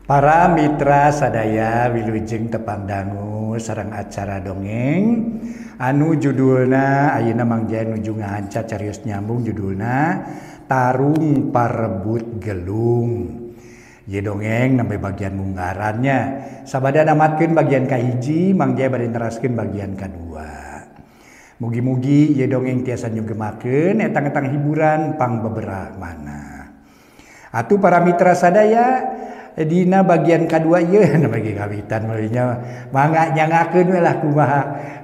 Para mitra sadaya wilujeng tepang dangu sareng acara dongeng anu judulna ayeuna mangja nuju ngahanca carios nyambung judulna Tarung Parebut Gelung. Ye dongeng nembe bagian munggarannya sabada namatkeun bagian kahiji mangja bade neraskeun bagian kadua. Mugi-mugi ye dongeng tiasa nyugemakeun etang-etang hiburan pang beberapa mana. Atuh para mitra sadaya dina bagian kedua ieu bagi kawitan meulinya mangga nyangakeun we lah kumaha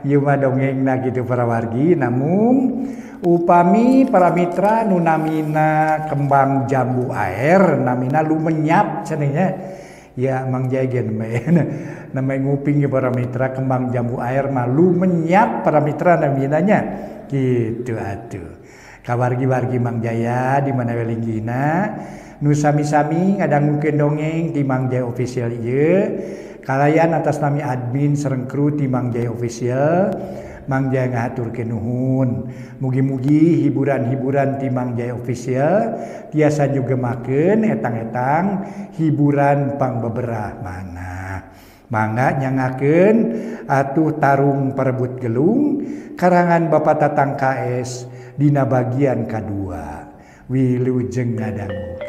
ieu mah dongengna kitu para wargi. Namun upami para mitra nu namina kembang jambu air namina lumenyap cenanya ya Mang Jagen namanya nguping ya para mitra kembang jambu air mah lumenyap para mitra naminanya gitu atuh. Kawargi-wargi Mang Jaya di mana welinggina nu sami-sami ngadangukeun dongeng di Mang Jaya Official ieu kalayan atas nami admin sareng kru di Mang Jaya Official. Mang Jaya ngahaturkeun nuhun. Mugi-mugi hiburan-hiburan ti Mang Jaya Official tiasa nyugemakeun etang-etang hiburan pang beberapa mana. Mangga nyangakeun atuh Tarung Parebut Gelung karangan Bapak Tatang KS dina bagian kadua. Wilujeng ngadangukeun.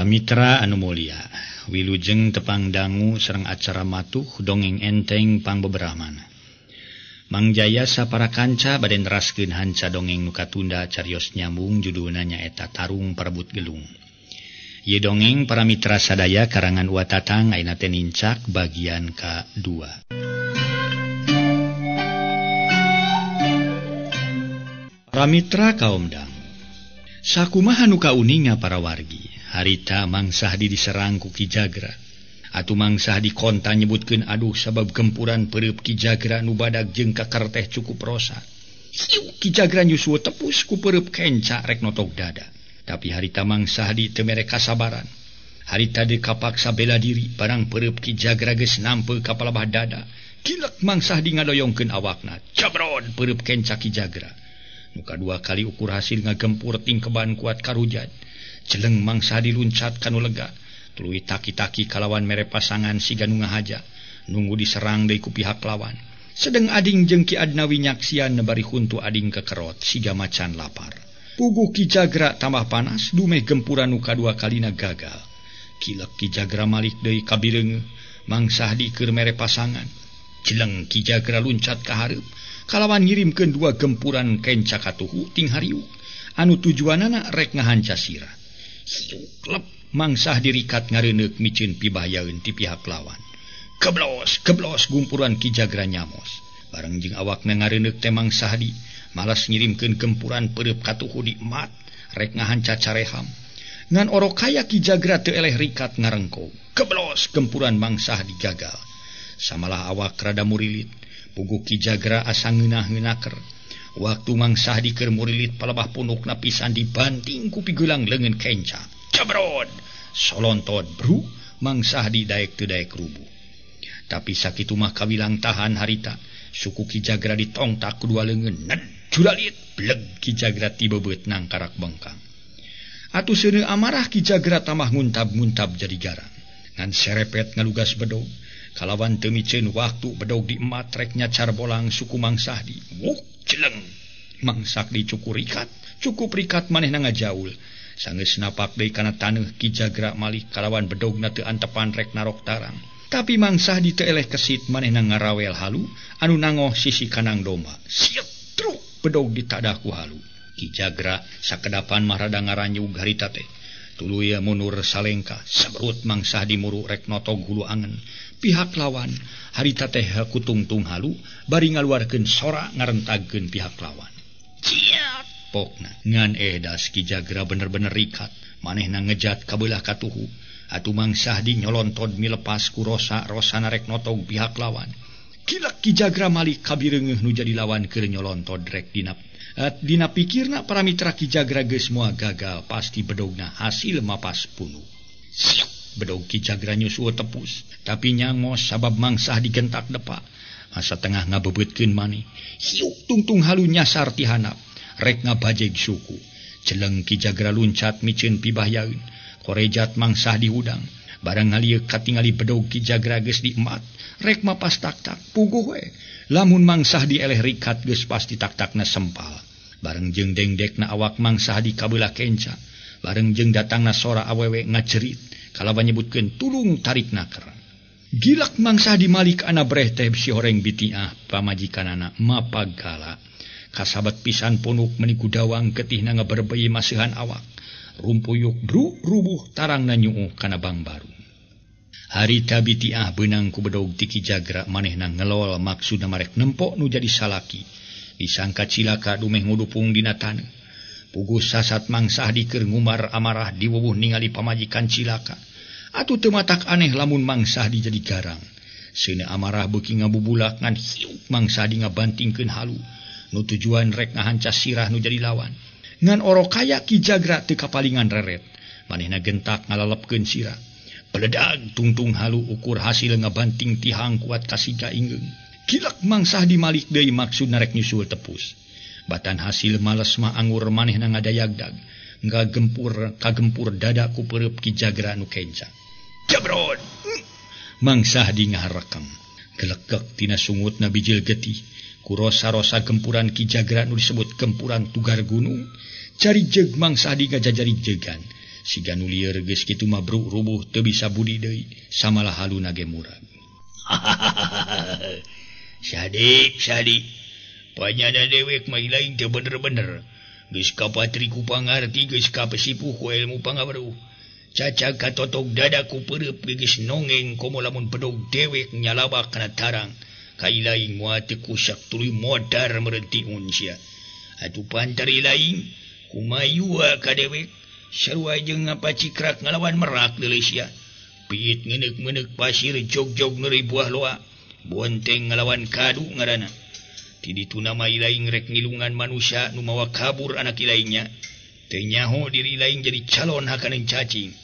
Mitra anu mulia, wilujeng tepang dangu sareng acara matuh dongeng enteng pang beberamana. Mang Jaya sapara kanca bade neraskeun hanca dongeng nu katunda carios nyambung judulna nyaeta Tarung Parebut Gelung. Ieu dongeng para mitra sadaya karangan Wa Tatang ayeuna teh nincak bagian ka-2. Para mitra kaum dangu, sakumaha nu kauninga para wargi. Harita Mang Sahdi diserang ku Ki Jagra. Atuh Mang Sahdi konta nyebutkeun aduh sabab gempuran pereup Ki Jagra nu badag jeung kakar teh cukup rosa. Ki Jagra nyusu tepus ku pereup kenca rek notok dada. Tapi harita Mang Sahdi teu mere kasabaran. Harita deui kapaksa bela diri barang pereup Ki Jagra geus nampeu ka palebah dada. Kilek Mang Sahdi ngadoyongkeun awakna. Cabrod pereup kenca Ki Jagra. Nu kadua kali ukur hasil ngagempur tingkeban kuat karujat. Celeng Mang Sahdi luncat kanu lega, tuluy taki-taki kalawan mere pasangan siga nu ngahaja, nunggu diserang deui ku pihak lawan. Sedeng ading jeung Ki Adnawi nyaksian nebari huntu ading kekerot siga macan lapar. Puguh Ki Jagra tambah panas, dumeh gempuran nu kadua kalina gagal. Kilek Ki Jagra malik deui ka bireungeuh, Mang Sahdi keur mere pasangan. Celeng Ki Jagra luncat ka hareup, kalawan ngirimkeun dua gempuran kenca katuhu ting hariuk, anu tujuanana rek ngahanca sirah. Klep Mang Sahdi rikat ngareuneuh miceun pibahayaeun ti pihak lawan. Keblos gumpuran Ki Jagra nyamos. Bareng jeung awakna ngareuneuh teh Mang Sahdi malas ngirimkeun gempuran pereup katuhu di emat rek ngahanca careham. Ngan orokaya Ki Jagra teu eleh rikat ngarengkog. Keblos gempuran Mang Sahdi gagal. Samalah awak rada murilit, puguh Ki Jagra asa ngeunah-ngeunaker. Waktu Mang Sahdi keur murilit palebah pundukna pisan dibanting ku pigeulang leungeun kenca. Cabrod, solontod bru, Mang Sahdi daek teu daek rubuh. Tapi sakitu mah kawilang tahan harita, suku Ki Jagra ditongtak kedua leungeun. Ned, julalit, bleg Ki Jagra ti beubeut nang karak bengkang. Atuh seuneu amarah Ki Jagra tambah nguntab-nguntab jadi garang. Ngan serepet ngalugas bedog, kalawan teu miceun waktu bedog di emat rek nyacar bolang suku Mang Sahdi. Wuk, celeng. Mang Sahdi cukup rikat manehna ngajaul. Sanggeus napak deui kana taneuh Ki Jagra malih kalawan bedogna teu antepan rek narok tarang. Tapi Mang Sahdi teu eleh kesit manehna ngarawel halu anu nangoh sisi kanang domba. Siep truk bedog ditadah ku halu. Ki Jagra sakedapan mah rada ngaranyug harita teh. Tuluy munur salengka sabrut Mang Sahdi muru rek notog hulu angen. Pihak lawan harita teh kutungtung halu bari ngaluarkeun sora ngarentagkeun pihak lawan. Ciat pokna ngan edas Ki Jagra bener-bener rikat manehna ngejat ka beulah katuhu. Atuh Mang Sahdi nyolontod milepas ku rosana rek notog pihak lawan. Kilek Ki Jagra malik ka bireungeuh nu jadi lawan keur nyolontod rek dina pikirna para mitra Ki Jagra geus moal gagal pasti bedogna hasil mapas punu. Siap bedog Ki Jagra nyusu tepus, tapi nyangos sabab Mang Sahdi gentak depa. asa tengah ngabebetkeun maneh. Hiuk tungtung halu nyasar ti handap, rek ngabajeg suku. Celeng Ki Jagra luncat miceun pibahyaeun, korejat mangsah di hudang. Barang ngalieu katingali bedog Ki Jagra geus diembat, rek mapas tak-tak, puguh we. Lamun mangsah di eleh rikat geus pasti tak-takna sempal. Bareng jeung dengdekna awak mangsah di kabelah kenca. Bareng jeung datangna sora awewe ngacerit, kalawan nyebutkeun tulung tarikna kerang. Gilak mangsa di malik ana breh teh si horeng bitiah pamajikanana mapagala. Kasabat pisan punuk meniku dawang getihna ngaberbei masihan awak. Rumpuyuk bru rubuh tarangna nyuuh kana bang baru. Harita bitiah beunang ku bedog ti Ki Jagra manehna ngelol maksudna marek nempok nu jadi salaki. Disangka cilaka dumeh ngudupung dina taneuh. Puguh sasat mangsah di keur ngumar amarah di wuwuh ningali pamajikan cilaka. Atuh teu matak aneh lamun mangsah di jadi garang. Seuneu amarah beuki ngabubulak ngan hiuk mangsah di ngabantingkeun halu. Nu tujuan rek ngahancas sirah nu jadi lawan. Ngan oro kaya Ki Jagra teu kapalingan reret. Manehna gentak ngalalepkeun sirah. Peledag tungtung halu ukur hasil ngabanting tihang kuat kasiga ingeung. Gilak mangsah di malik deui maksudna rek nyusul tepus. Batan hasil males mah anggur manehna ngadayagdag. Kagempur dada ku pereup Ki Jagra nu kenca. Jabron! Mangsah di ngaharekeng. Gelekek tina sungutna bijil getih. Ku rosa-rosa gempuran Ki Jagra nu disebut gempuran tugar gunung. Cari jeg mangsah di ngajajari jegan. Siga nu lieur geus kitu mah bruk rubuh teu bisa budi deui. Samalah haluna ge murag. Sadik. Panyana dewek mah lain teu bener-bener. Geus kapatri ku pangarti, geus kapasipuh ku ilmu pangabaruh. Cacag katotok dada ku pereup geus nongeng komo lamun bedog dewek nyalabak kana tarang. Kai lain moal teu kusak tuluy modar mereuntiun sia. Atuh pantari lain kumayua ka dewek sarua jeung ngapacikrak ngalawan merak deuleu sia. Piit ngeneuk-ngeneuk pasir jog-jog neuri buah loa. Bonteng ngalawan kadu ngaranna. Ti ditu nama ilaing rek ngilungan manusia nu mawa kabur anak ilaingnya. Teu nyaho diri ilaing jadi calon hakaneun cacing.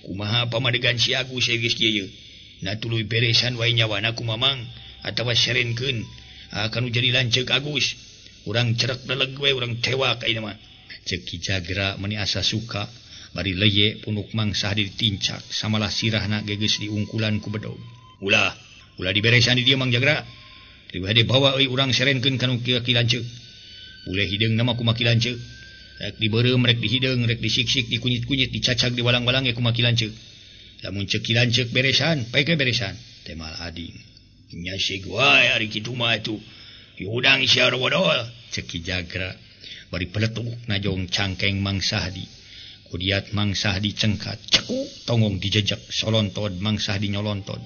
Kumaha pamadegan si Agus geus kieu. Na tuluy beresan wae nyawana ku mamang atawa serenkeun kanu jadi lanceuk Agus. Urang cerek deleg we urang tewak ayeuna mah. Ceuk Ki Jagra meni asa suka bari leye punuk mangsah ditincak samalah sirahna geus diungkulan ku bedog. Ulah diberesan di dieu Mang Jagra. Tiba hade bawa euy urang serenkeun kanu Ki lanceuk. Ule hideung nama ku Ki lanceuk. Rek dibeureum, rek dihideung, rek disiksik, dikunyit-kunyit, dicacag di walang-walang ku Ki lanceuk. Lamun ceuk Ki lanceuk beresan, pae beresan. Temal ading. Nya sig wae ari kitu mah atuh. Yudang sia rodol, ceuk Ki Jagra. Bari peletuk najong cangkeng mangsah di. Kudiat mangsah dicengkat, cekuk tongong dijejek, solontod mangsah dinyolontod.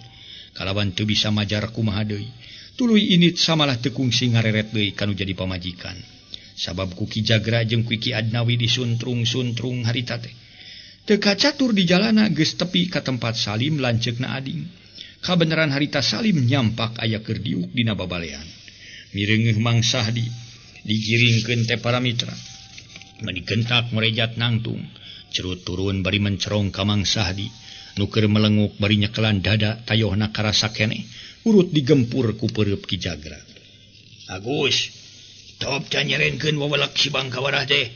Kalawan teu bisa majar kumaha deui. Tuluy init samalah teu kungsi ngareret deui kanu jadi pamajikan. Sabab ku Ki Jagra jeung ku Ki Adnawi disuntrung-suntrung harita teh. Teu kacatur di jalana geus tepi ka tempat Salim lanceukna ading. Kabeneran harita Salim nyampak aya keur diuk dina babalean. Mireungeuh mangsah digiringkeun teh para mitra. Mani gentak merejat nangtung. Cerut turun bari mencerong ka mangsah nu keur melenguk bari nyekelan dada tayohna karasa keneh. Urut digempur ku pereup Ki Jagra. Agus, top ca nyerenkeun wawalak si Bangkawarah teh.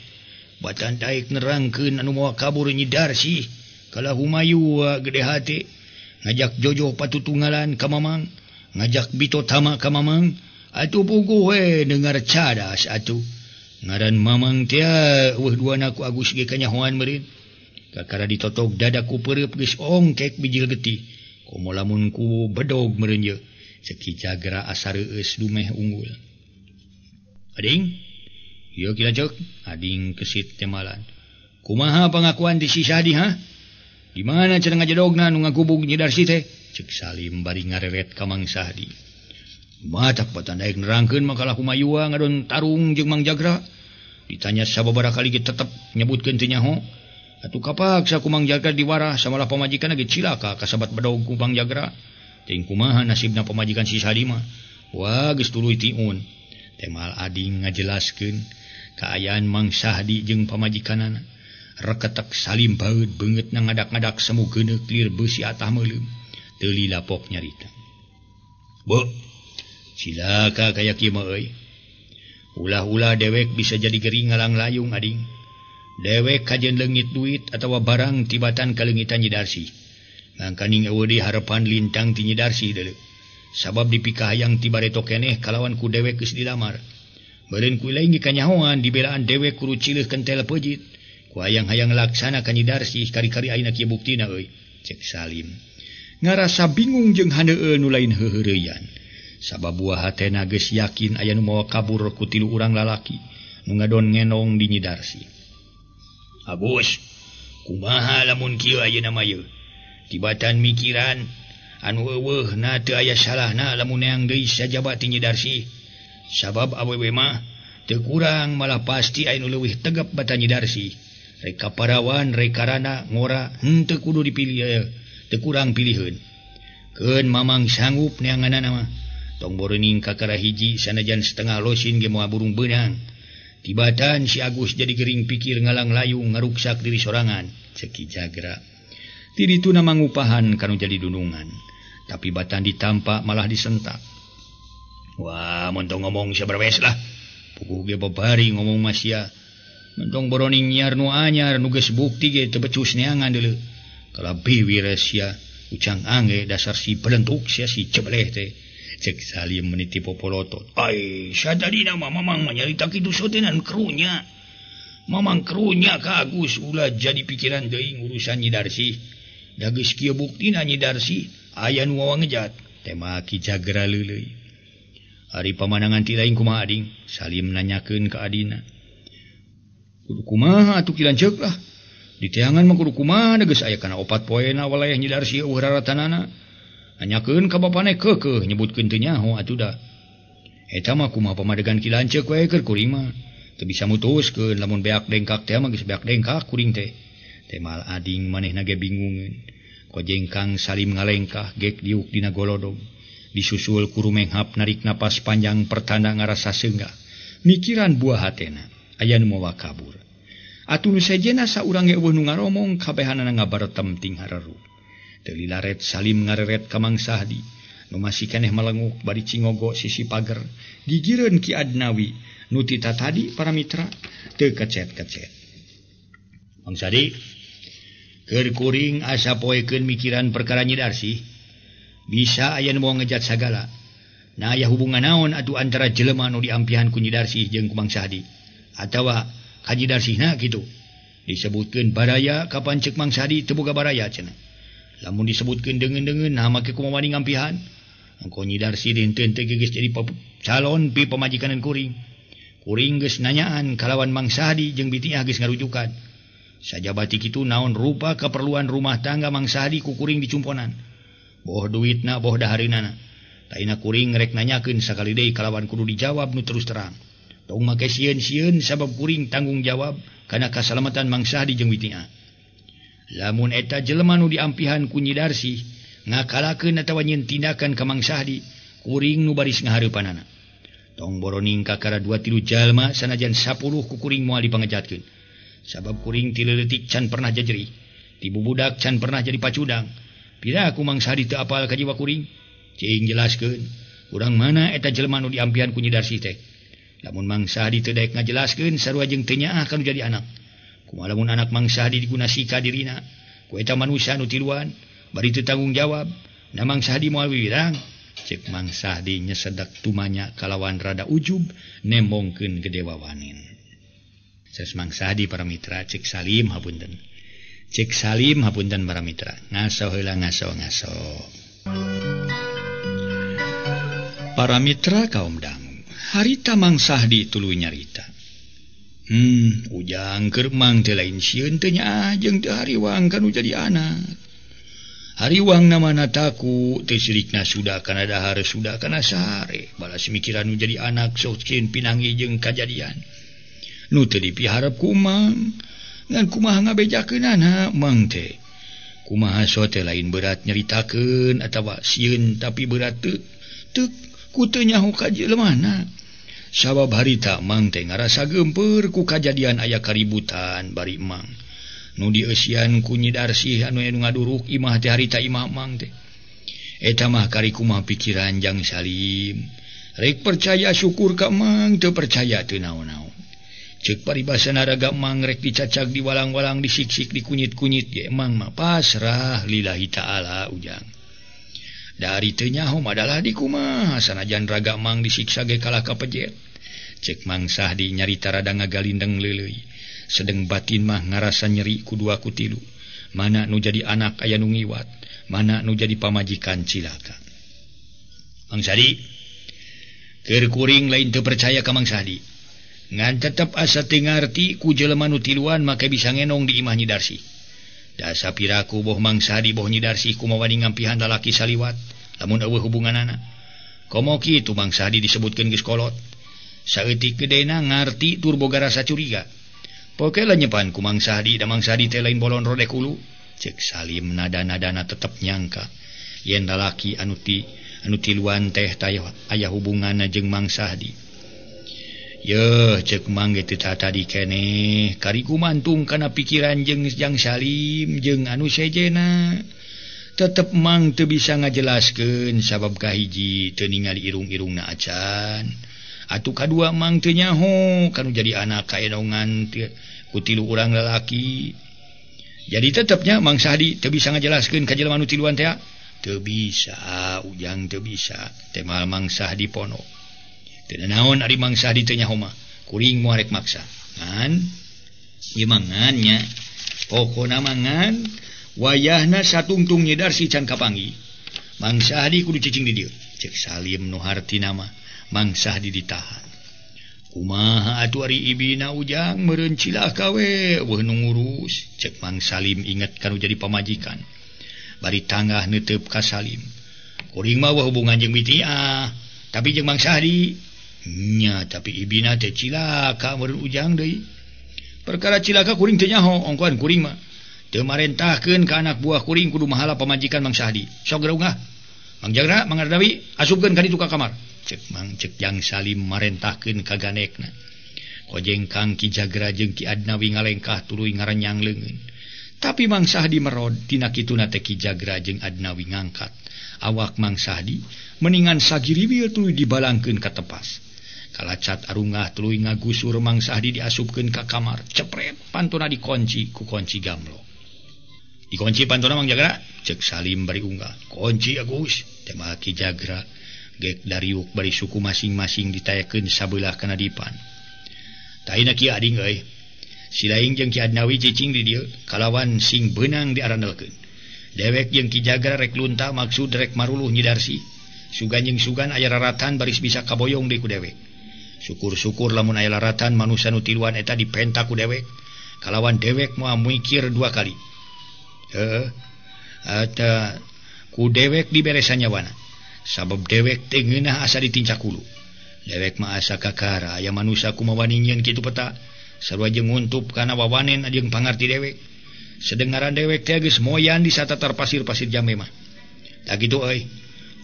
Batan daek nerangkeun anu moal kabur Nyi Darsi. Kala Humayu gede hate. Ngajak Jojo patutunggalan ka Mamang. Ngajak Bito Tama ka Mamang. Atuh puguh we dengar cadas atuh. Ngaran Mamang teh weuh duana ku Agus ge kanyahoan meureun. Kakara ditotok dada ku pereup geus ongkek bijil getih. Komo lamun ku bedog meureun ye. Ceuk Ki Jagra asa reueus dumeh unggul. Ading, ieu Ki lanceuk, ading kesit temalan. Kumaha pangakuan di si Sadi ha? Di mana cenah ngajedogna nu ngagubug Nyi Darsi teh? Ceuk Salim bari ngareret ka Mang Sahdi. Matak patan daek nerangkeun makalah Humayua ngadon tarung jeung Mang Jagra. Ditanya sababaraha kali ge tetep nyebutkeun teu nyaho. Atuh kapaksa ku Mang Jagra diwarah samalah pamajikanna ge cilaka kasabat bedog ku Mang Jagra. Teuing kumaha nasibna pamajikan si Sadi mah. Wah geus tuluy tiun. Temal ading ngajelaskeun kaayaan Mang Sahdi jeung pamajikanana. Reketek Salim baeud beungeutna ngadak-ngadak semu geuneuk lir beusi atah meuleum. Teu lilapok nyarita. Bo, Silaka kayak kieu mah euy. Ulah-ulah dewek bisa jadi gering ngalang layung ading. Dewek kajen leungit duit atawa barang tibatan kalengitan Nyi Darsi. Ngangkaning eueuh di harapan lintang ti Nyi Darsi deuleu. Sabab dipikah hayang tibareto keneh kalawan ku dewek geus dilamar. Beureun ku lain kanyahoan dibelaan dewek kudu cileuh kentel peujit. Ku hayang-hayang laksana ka Nyi Darsi kari-kari ayeuna kieu buktina euy. Cek Salim. Ngarasa bingung jeung handeueul nu lain heuheureuyan. Sabab buah hatena geus yakin aya nu mawa kabur ku 3 urang lalaki nu ngadon ngenong di Nyi Darsi. Agus, kumaha lamun kieu ayeuna mah yeuh? Tibatan mikiran anu eueuhna teu aya salahna lamun neang deui sajabat ti Nyi Darsi. Sabab awewe mah teu kurang malah pasti aya nu leuwih tegep bata Nyi Darsi. Rek kaparawan rek karana ngora henteu kudu dipilih teu kurang piliheun. Keun mamang sanggup neanganana mah. Tong boreuning kakara hiji sanajan setengah losin ge moal burung beunang. Tibatan si Agus jadi gering pikir ngalang layung ngaruksak diri sorangan. Cek Ki Jagra. Ti ditu na mangupahan kanu jadi dunungan. Tapi batan ditampa malah disentak. Wah, montong ngomong sabarwes lah. Puguh ge babari ngomong masya. Montong boroning nyiar nu anyar nu geus bukti ge teu becus neangan deuleu. Kalabi wirasya ucang angge dasar si belentuk sia si cebleh teh. Cek Salim meniti popolotot. Ai, sadadina mah mamang nyarita kitu sotenan kerunya. Mamang kerunya ka Agus ulah jadi pikiran deui urusan Nyi Darsi. Da geus kieu buktina Nyi Darsi aya nu wawa ngejat. Tema Ki Jagra leuleuy. Ari pamanangan ti lain kumaha ading? Salim nanyakeun ka adina. Kudu kumaha atuh ki lanceuk lah. Di teangan mah kudu kumaha da geus aya kana 4 poena walayah Nyi Darsi eueuh raratanana. Nanyakeun ka bapana keukeuh nyebutkeun teu nyaho atuh da. Eta mah kumaha pamadegan ki lanceuk wae keur kuring mah. Teu bisa mutuskeun lamun beak dengkak teh mah geus beak dengkak kuring teh. Teh mal ading manehna ge bingungeun. Kojeng Kang Salim ngalengkah gek diuk dina golodog. Disusul ku rumenghap narik napas panjang pertanda ngarasa seunggah. Mikiran buah hatena aya nu mawa kabur. Atuh nu sejena saurang ge eueuh nu ngaromong kabehanana ngabaretem ting hareru. Teu lilaret Salim ngareret ka Mang Sahdi nu masih keneh melenguk bari cingogo sisi pager gigireun Ki Adnawi nu tita tadi para mitra teu kecet-kecet. Mang Sahdi keur kuring asa poekeun mikiran perkara Nyi Darsi. Bisa aya nu moal ngejat sagala. Nah aya hubungan naon atuh antara jelema nu diampihan ku Nyi Darsi jeung ku Mang Sahdi atawa ka Nyi Darsina kitu. Disebutkeun baraya kapan ceuk Mang Sahdi teu boga baraya cenah. Lamun disebutkeun deungeun-deungeun nah make kumaha wani ngampihan. Engko Nyi Darsi dinten teh geus jadi calon pi pamajikanan kuring. Kuring geus nanyaan kalawan Mang Sahdi jeung Bitiah geus ngarujukan. Sajabati kitu naon rupa keperluan rumah tangga Mang Sahdi ku kuring dicumponan. Boh duitna boh dahareunana. Taina kuring rek nanyakeun sakali deui kalawan kudu dijawab nu terus terang. Tong make sieun-sieun sabab kuring tanggung jawab kana kasalamatan Mang Sahdi jeung Bitiah. Lamun eta jelema nu diampihan ku Nyi Darsi ngakalakeun atawa nyieun tindakan ka Mang Sahdi, kuring nu baris ngahareupanana. Tong boroning kakara 2-3 jalma sanajan 10 ku kuring moal dipangejatkeun. Sabab kuring ti leutik can pernah jajeri, ti bubudak can pernah jadi pacudang. Pira ku Mang Sahdi teu apal ka jiwa kuring? Cing jelaskeun, urang mana eta jelema nu diampihan ku Nyi Darsi teh. Lamun Mang Sahdi teu daek ngajelaskeun sarua jeung teu nyaah kanu jadi anak. Kumaha lamun anak Mang Sahdi digunasi ka dirina ku eta manusia nu tiluan bari teu tanggung jawab, na Mang Sahdi moal wiwirang. Cek Mang Sahdi nyesedak tumanya kalawan rada ujub nembongkeun gede wawanin. Ses Mang Sahdi para mitra cek Salim hapunten. Cek Salim hapunten para mitra. Ngaso heula ngaso. Para mitra kaum dangu. Harita Mang Sahdi tuluy nyarita. Ujang keur mang teh lain sieun teh nyaah jeung teu hariwang kanu jadi anak. Hariwang namana taku teu sirikna sudah kana dahar sudah kana sare. Balas mikiran nu jadi anak sok cieun pinanggi jeung kajadian. Nu teu dipiharep ku mang. Ngan kumaha ngabejakeunana mang teh. Kumaha so teh lain berat nyaritakeun atawa sieun tapi berat teu ku teu nyaho ka jelemana. Sabab harita mang teh ngarasa geumpeur ku kajadian aya kaributan bari mang. Nu dieusian ku Nyi Darsi anu ngaduruk imah teh harita imah mang teh. Eta mah kari kumaha pikiran Jang Salim. Rek percaya syukur ka mang teu percaya teu naon-naon. Ceuk paribasana raga mang rek dicacak di walang-walang disiksik di kunyit-kunyit ge mang mah pasrah lillahi taala ujang. Dari teu nyaho adalah di kumaha sanajan raga mang disiksa ge kalah kapejet. Ceuk Mang Sahdi nyarita rada ngagalindeng leuleuy. Sedeng batin mah ngarasa nyeri ku dua ku tilu. Mana nu jadi anak aya nu ngiwat, mana nu jadi pamajikan cilaka. Mang Sahdi, keur kuring lain teu percaya ka Mang Sahdi. Ngan tetep asa teu ngarti ku jelema nu tiluan make bisa ngenong di imah Nyi Darsi. Da sapiraku boh Mang Sahdi boh Nyi Darsi kumaha ngampihan lalaki saliwat lamun eueuh hubunganana. Komo kitu Mang Sahdi disebutkeun geus kolot. Saeutik gedena ngarti tur boga rasa curiga. Poke lah nyepan ku Mang Sahdi da Mang Sahdi teh lain bolon rodek hulu. Cek Salim nada-nadana tetep nyangka yen lalaki anu tiluan teh aya hubunganna jeung Mang Sahdi. Yeuh cek Mang ge teu tadi keneh kari kumantung kana pikiran jeung Jang Salim jeung anu sejena. Tetep Mang teu bisa ngajelaskeun sabab kahiji teu ningali irung-irungna acan. Atuh kadua Mang teu nyaho kanu jadi anak kaenongan ku tilu urang lalaki. Jadi tetepnya Mang Sahdi teu bisa ngajelaskeun ka jelema nu tiluan teh. Teu bisa ujang teu bisa. Teh Mang Sahdi pono. Teu naon ari Mang Sahdi teu nyaho mah. Kuring moal rek maksa. Ngan ieu mangan nya. Pokona mangan wayahna satungtung Nyi Darsi can kapanggih. Mang Sahdi kudu cicing di dieu. Cek Salim nu hartina mah Mang Sahdi ditahan. Kumaha atuh ari ibina ujang meureun cilaka we weuh nu ngurus. Cek Mang Salim inget kanu jadi pamajikan. Bari tanggah neuteup ka Salim. Kuring mah weuh hubungan jeung Bitiah, tapi jeung Mang Sahdi nya tapi ibina teh cilaka meureun ujang deui. Perkara cilaka kuring teu nyaho, ongkoan kuring mah teu marentahkeun ka anak buah kuring kudu mahala pamajikan Mang Sahdi. Sok geuraungah. Mang Jagra, Mang Ardawi asupkeun ka ditu ka kamar. Cek Jang Salim marentahkeun ka ganekna. Kojeng Kang Ki Jagra jeung Ki Adnawi ngalengkah tuluy ngarenyang leungeun. Tapi Mang Sahdi merod tina kituna teh Ki Jagra jeung Adnawi ngangkat awak Mang Sahdi meningan sagiribil tuluy dibalangkeun ka tepas. Kalacat arungah tuluy ngagusur Mang Sahdi diasupkeun ka kamar. Cepret pantona dikunci ku kunci gamlo. Dikunci pantona Mang Jagra. Cek Salim bari unggah. Kunci Agus. Tema Ki Jagra. Gek dariuk bari suku masing-masing ditayakeun sabelah kana dipan. Taina kieu ading euy. Si Laing jeung Ki Adnawi cicing di dieu kalawan sing beunang diarandelkeun. Dewek jeung Ki Jagra rek lunta maksud rek maruluh Nyi Darsi. Sugan jeung sugan aya raratan baris bisa kaboyong deui ku dewek. Syukur-syukur lamun aya laratan manusia nu tiluan eta dipenta ku dewek. Kalawan dewek moal mikir dua kali. Eta ku dewek diberesan nyawana. Sabab dewek teh ngeunah asa ditincak hulu. Dewek mah asa kakara aya manusia kumaha nyieun kitu peta sarua jeung nguntup kana wawanen jeung pangarti dewek. Sedengaran dewek teh geus moyan di satatar pasir-pasir Jambe mah. Da kitu euy.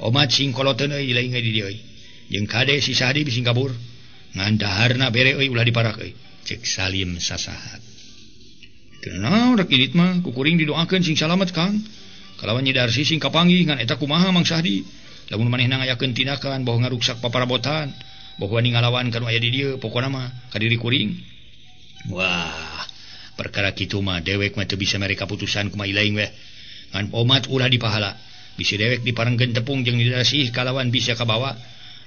Omat sing koloteun euy laing di dieu euy. Jeung kade si Sahdi bising kabur. Ngan daharna bere euy ulah diparak euy. Cek Salim sasahat. Teu naon rek idit mah kukuring didoakeun sing salamet Kang. Kalawan Nyi Darsi sing kapanggih ngan eta kumaha Mang Sahdi. Lamun manehna ngayakeun tindakan boh ngaruksak paparabotan, boh wani ngalawan kanu aya di dieu, pokona mah ka diri kuring. Wah, perkara kitu mah dewek mah teu bisa mere kaputusan kumaha ilaing weh. Ngan omat ulah dipahala. Bisi dewek diparengkeun tepung jeung Nyi Darsi kalawan bisa kabawa.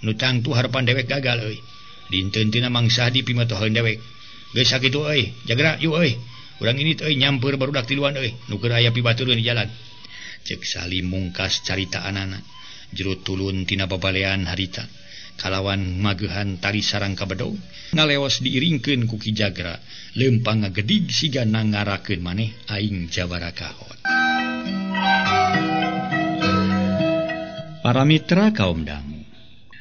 Nu tangtu harapan dewek gagal euy. Dinteun-teunna Mang Sahdi pimatoheun dewek. Geus sakitu euy, Jagra yuk euy. Urang ini euy nyamper barudak tiluan euy, nu keur aya pibaturkeun di jalan. Cek Salim mungkas carita anana. Jero tulun tina babalean harita kalawan mageuhan tali sarang kabedog ngaleos diiringkeun ku Ki Jagra leumpang ngagedig siga nangarakeun maneh aing jabara kahot. Para mitra kaum dangu,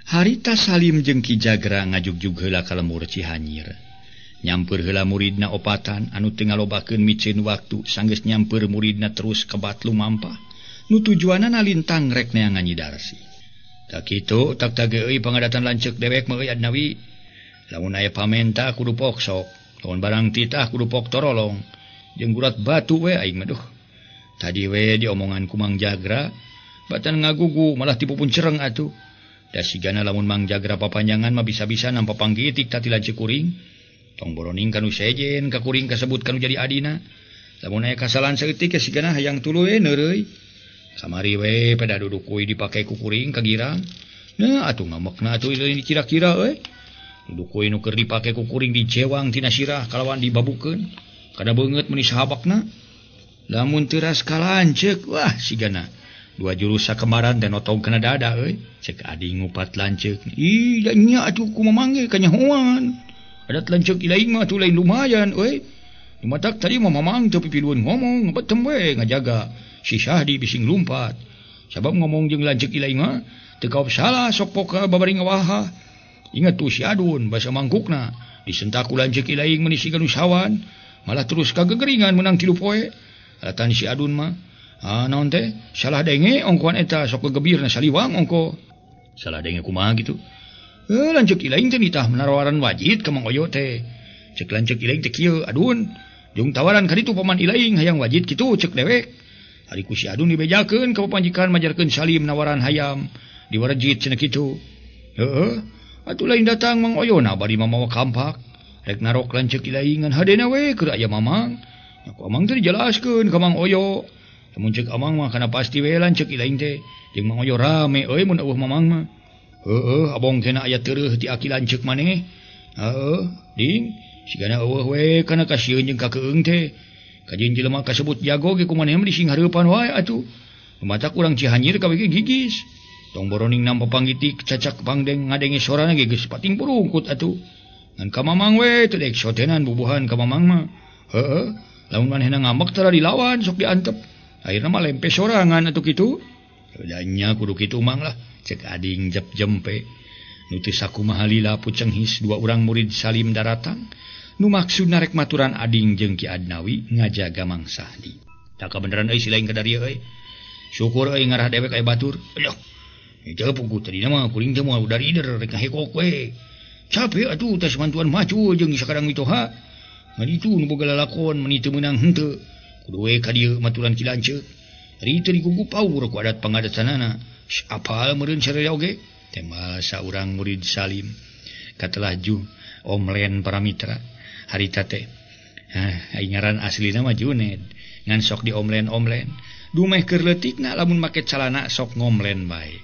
harita Salim jeung Ki Jagra ngajugjug heula ka lemur Cihanyir. Nyamper heula muridna opatan anu teu ngalobakeun miceun waktu sanggeus nyamper muridna terus kebat lumampah. Nu tujuanna lintang rek neangan Nyi Darsi. Tak kitu tak tage euy pangadatan lanceuk dewek mah euy Adnawi. Lamun aya pamenta kudu poksok, lamun barang titah kudu pok torolong. Jeung gurat batu we aing mah duh. Tadi we diomongan ku Mang Jagra, batan ngagugu malah tipupun cereng atuh. Da sigana lamun Mang Jagra papanjangan mah bisa-bisa nampa panggitik tati lanceuk kuring. Tong boroning kanu sejen ka kuring kasebut kanu jadi adina. Lamun aya kasalahan saeutik sigana hayang tuluy neureuy. Kamari we pada duduk kuy dipake ku kuring kagirang. Nah atuh ngamekna atuh dikira-kira euy. Duduk kuy nu keur dipake ku kuring dijewang tina sirah kalawan dibabukeun. Kada beungeut meuni sahabakna. Lamun teu ras kalanceuk wah sigana 2 jurus sakembaran teh notong kana dada euy. Cek ading ngupat lanceuk. Ih da nya atuh kumaha ge kanyahoan. Adat lanceuk ilaing mah atuh lain lumayan euy. Dumadak tadi mah mamang teu pipilueun ngomong betem we ngajaga. Si Syahdi bising lumpat. Sabab ngomong jeung lanceuk ilaing mah teu kaop salah sok poka babari ngawaha. Ingat tuh si Adun basa mangkukna disentak ku lanceuk ilaing meuni siga nu sawan malah terus kagegeringan menang 3 poe. Alatan si Adun mah naon teh salah denge ongkoan eta sok gegebirna saliwang ongko. Salah denge kumaha gitu. Lanceuk ilaing teh nitah menawaran wajib ka Mang Oyo teh. Cek lanceuk ilaing teh kieu Adun. Jeung tawaran ka ditu paman ilaing hayang wajib kitu cek dewek. Ari ku si Adun dibejakeun ka papanjikan majarkeun Salim nawaran hayam diwarejit cenah kitu. Heueuh, atuh lain datang Mang Oyona bari mamawa kampak. Rek narok lanceuk ilaing ngan hadena we keur aya mamang. Ku amang teh dijelaskeun ka Mang Oyo. Lamun ceuk amang mah kana pasti we lanceuk ilaing teh jeung Mang Oyo rame euy mun eueuh mamang mah. Heueuh, abong teh aya teueuh ti aki lanceuk maneh. Heueuh, ding sigana eueuh we kana kasieun jeung kakeueung teh. Kajeun jelema kasebut jago ge kumaneh mah dising hareupan wae atuh. Matak urang Cihanyir ka we gigis. Tong boroning nampa panggitik cacak pangdeng ngadenge sorana ge geus pating purungkut atuh. Ngan ka mamang we teu dek sotenan bubuhan ka mamang mah. Heueuh, lamun manehna ngamek tara dilawan sok diantep. Akhirna mah lempe sorangan atuh kitu. Udahnya kudu kitu mang lah. Cek ading jep jempe. Nu teu sakumaha lila pucenghis 2 urang murid Salim daratang. Nu maksudna rek maturan ading jeung Ki Adnawi ngajaga Mang Sahdi. Tak kabeneran euy si lain kadari euy. Syukur euy ngarah dewek aya batur. Aduh. Eta pugu tadi mah kuring teh moal dari der rek ngahekok we. Capek atuh tos mantuan maju jeung sakarang mitoha. Ngan itu nu boga lalakon meuni teu meunang henteu. Kudu we ka dieu maturan ki lanceuk. Ari teu digugu paur ku adat pangadatanana. Apal meureun sarea oge. Teh masa urang murid Salim. Katelaju Om Len Paramitra. Harita teh ngaran aslina mah Juned ngan sok di omlen dumeh keur leutikna lamun make calana sok ngomlen bae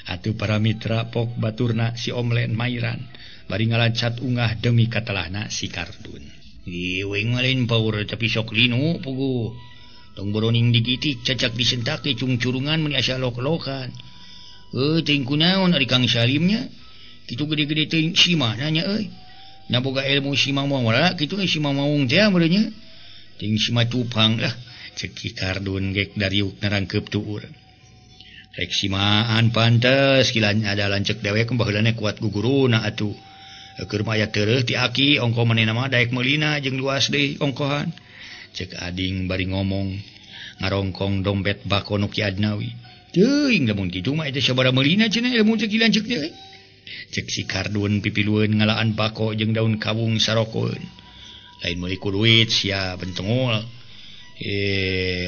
atuh Paramitra pok baturna si Omlen Mairan bari ngalancat ungah demi katelahna si Kardun. Weng malen paur tapi sok linu pugu tong boroning digitik cacak disentak ke cungcurungan meni asa lok-lokan. Teuing kunaon ari Kang Salimnya kitu gede-gede teuing si mana nya euy. Naboga ilmu si mamang wala kitu si mamang teh meureunnya ting si matupang lah cek Ki Kardun gek dariuk narangkeup tu urang rek si maan pantes kilan ada lanceuk dewek baheulana kuat guguruna atuh keur mah aya teureus ti aki ongko manehna mah daek meulina jeung luas deui ongkohan cek ading bari ngomong ngarongkong dompet bako nu Ki Adnawi teuing lamun kitu mah eta sabaraha meulina cenah ilmu teh ki lanceuk teh. Cek si Kardun pipilueun ngalaan bako jeung daun kawung sarokoeun. Lain meuli ku duit sia bentengol.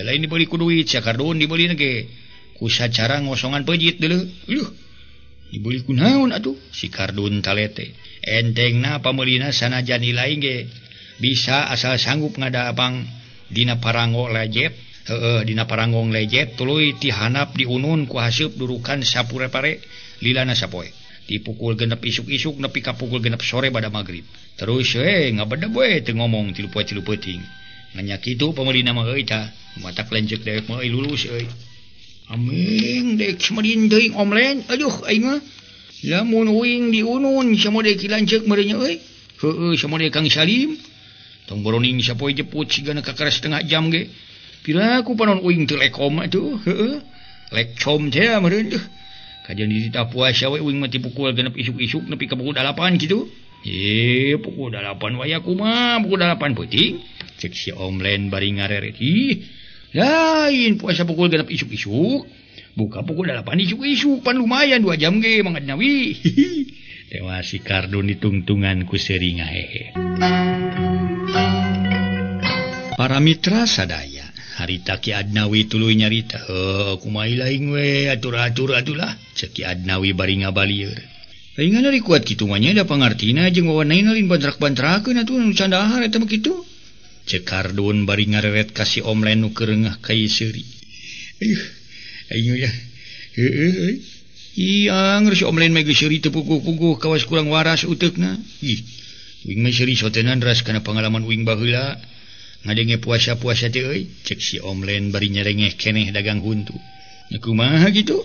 Lain dibeli ku duit sia Kardun dibeli ge ku sacara ngosongan peujit deuleu. Dibeli ku naon atuh? Si Kardun talete. Entengna pameulina sanajan ilaing ge bisa asal sanggup ngadapang dina paranggo lejet. Dina paranggong lejet tuluy ti hanap diunun ku haseup durukan sapurepare lilana sapoe. Dipukul genep isuk-isuk nepi ka pukul genep sore pada magrib. Terus ngabedeb we teu ngomong 3 poe 3 peuting. Nganya kitu pameulina mah euy tah. Matak lanceuk dewek mah euy lulus euy. Aming dek semarin teuing Omlen. Aduh aing mah lamun uing diunun samode ki lanceuk meureunnya euy. Heueuh samode Kang Salim. Tong boroning sapoe jeput sigana kakara setengah jam ge. Piraku panon uing teu lekom atuh. Heueuh. Lek com teh meureun teh. Kajian di tita puasa we uing mati pukul genep isuk-isuk nepi ka pukul 8 gitu. Pukul 8 waya kumaha pukul 8 peuting. Cek si Omlen bari ngareret. Lain puasa pukul genep isuk-isuk. Buka pukul 8 isuk-isuk pan lumayan 2 jam ge Mang Adnawi. Dewa si Kardun ditungtungan ku seringa hehe. Para mitra sadaya, harita Ki Adnawi tuluy nyarita. Kumaha laing we atur-atur atulah cek Ki Adnawi bari ngabalieur. Laingan dari kuat kitu mah nya da pangartina jeung wawanana lin bantrak-bantrakeun atuh nu candahar eta mah kitu. Cek Kardun bari ngareret ka si Omlen nu keurengah ka ieu seuri. Aing ya. Heueuh. Iya, ngeureus si Omlen mah geus seuri teu puguh-puguh kawas kurang waras uteukna. Uing mah seuri sotenan ras kana pangalaman uing baheula. Ngadenge puasa-puasa teh euy, cek si Omlen bari nyerengeh keneh dagang huntu. Nya kumaha kitu?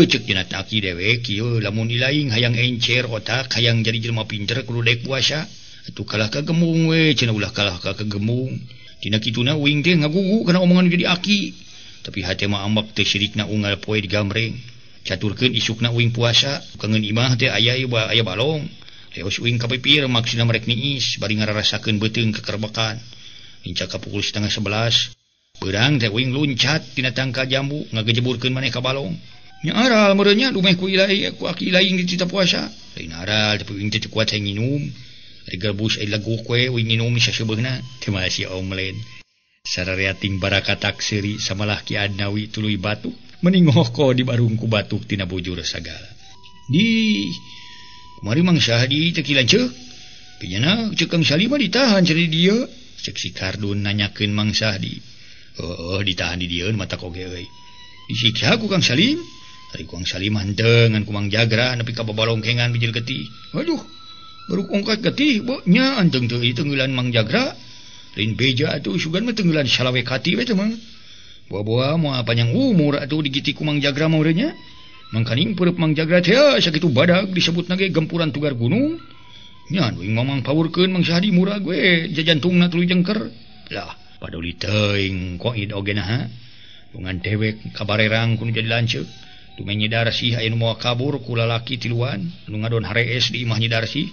Cek cenah taki dewek ieu lamun ilaing hayang encer otak, hayang jadi jelema pinter kudu daek puasa. Atuh kalah ka gemung we, cenah ulah kalah ka gemung. Dina kituna uing teh ngagugu kana omongan jadi aki. Tapi hate mah ambak teh sirikna unggal poe digambreng. Caturkeun isukna uing puasa, kangeun imah teh aya balong. Leos uing kapipir maksudna merek niis bari ngararasakeun beuteung kekerbekan. Inca ka pukul 10:30, beurang teh uing luncat tina tangka jambu ngagejeburkeun maneh ka balong. Nya aral meureunnya dumeh ku aki ilaing di tita puasa. Lain aral tapi uing teh kuat hayang nginum. Ari garbus ai laguk we uing nginum sasebeuna teh mah si Omlen. Sarareating barakatak seuri samalah Ki Adnawi tuluy batuk meningohko di barungku batuk tina bujur sagala. Di kumari Mang Sahdi teh kilanceuk. Pinyana ceuk Kang Salim mah ditahan cari dieu. Cek si Kardun nanyakeun Mang Sahdi. Ditahan di dieu mata koge euy. Disiksa ku Kang Salim. Ari Kang Salim henteu ngan ku Mang Jagra nepi ka babalongkengan bijil getih. Aduh, baru ongkat getih nya anteng teu ieu tengeulan Mang Jagra. Lain beja atuh sugan mah tengeulan salawe kati we teh mah. Buah-buah moal panjang umur atuh digiti ku Mang Jagra mah urangnya. Mangkaning peureuk Mang Jagra teh sakitu badag disebutna ge gempuran tugar gunung. Nya uing mamang pawurkeun Mang Sahdi murag we jajantungna tuluy jengker. Lah, paduli teuing koid ogena ha. Dungan dewek kabarerang kudu jadi lanceuk. Dumeh Nyi Darsi aya nu moal kabur ku lalaki tiluan nu ngadon harees di imah Nyi Darsi.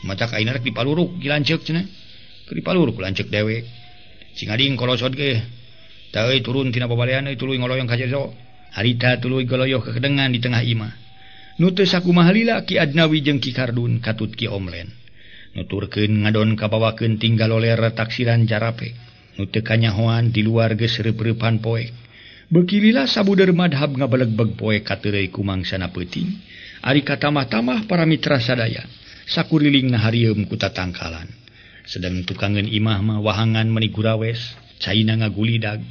Matak ayeuna rek dipaluruk dilanceuk cenah. Keur dipaluruk lanceuk dewek. Cing ading kolosot ge. Da euy turun tina babalean euy tuluy ngoloyong ka jero. Harita tuluy goloyoh ka kedengan di tengah imah. Nu teu sakumaha lila Ki Adnawi jeung Ki Kardun katut Ki Omlen. Nuturkeun ngadon kabawakeun tinggal oler taksiran jarape. Nu teu kanyahoan di luar geus reup-reupan poek. Beuki lila sabuder madhab ngabelegbeg poek kateureuy ku mangsana peuting. Ari katamah-tamah para mitra sadaya. Sakurilingna harieum ku tatangkalan. Sedang tukangeun imah mah wahangan meni gurawes, caina ngagulidag.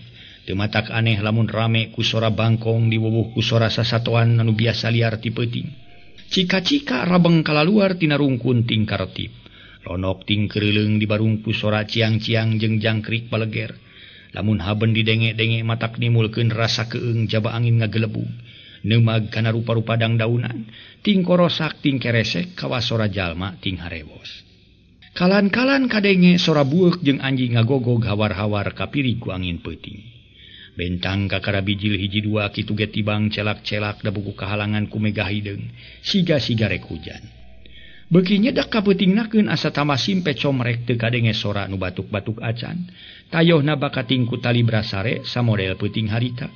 Teu matak aneh lamun rame ku sora bangkong diwuwuh ku sora sasatoan anu biasa liar ti peuting. Cika-cika rabeng kalaluar tina rungkun ting karetip. Lonok ting keureuleung di barung ku sora ciang-ciang jeung jangkrik baleger. Lamun haben didenge-denge matak nimulkeun rasa keung jaba angin ngagelebung. Neumag kana rupa-rupa dangdaunan, ting korosak ting keresek kawa sora jalma ting harewos. Kalan-kalan kadenge sora bueuk jeung anjing ngagogog hawar-hawar kapiri ku angin peuting. Bentang kakara bijil hiji dua kitu ge tibang celak-celak da buku kahalangan ku megah hideung, siga-siga rek hujan. Beuki nyedak ka peutingnakeun asa tamah simpe comrek teu kadenge sora nu batuk-batuk acan. Tayohna bakating ku tali brasare samodel peuting harita.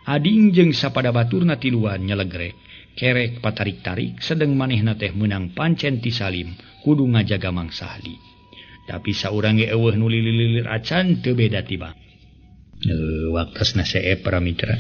Ading jeung sapada baturna tiluan nyelegrek, kerek patarik-tarik sedeng manehna teh meunang pancen ti Salim kudu ngajaga Mang Sahdi. Tapi saurang ge eueuh nu lilir acan teu beda tibang. Waktosna sae para mitra.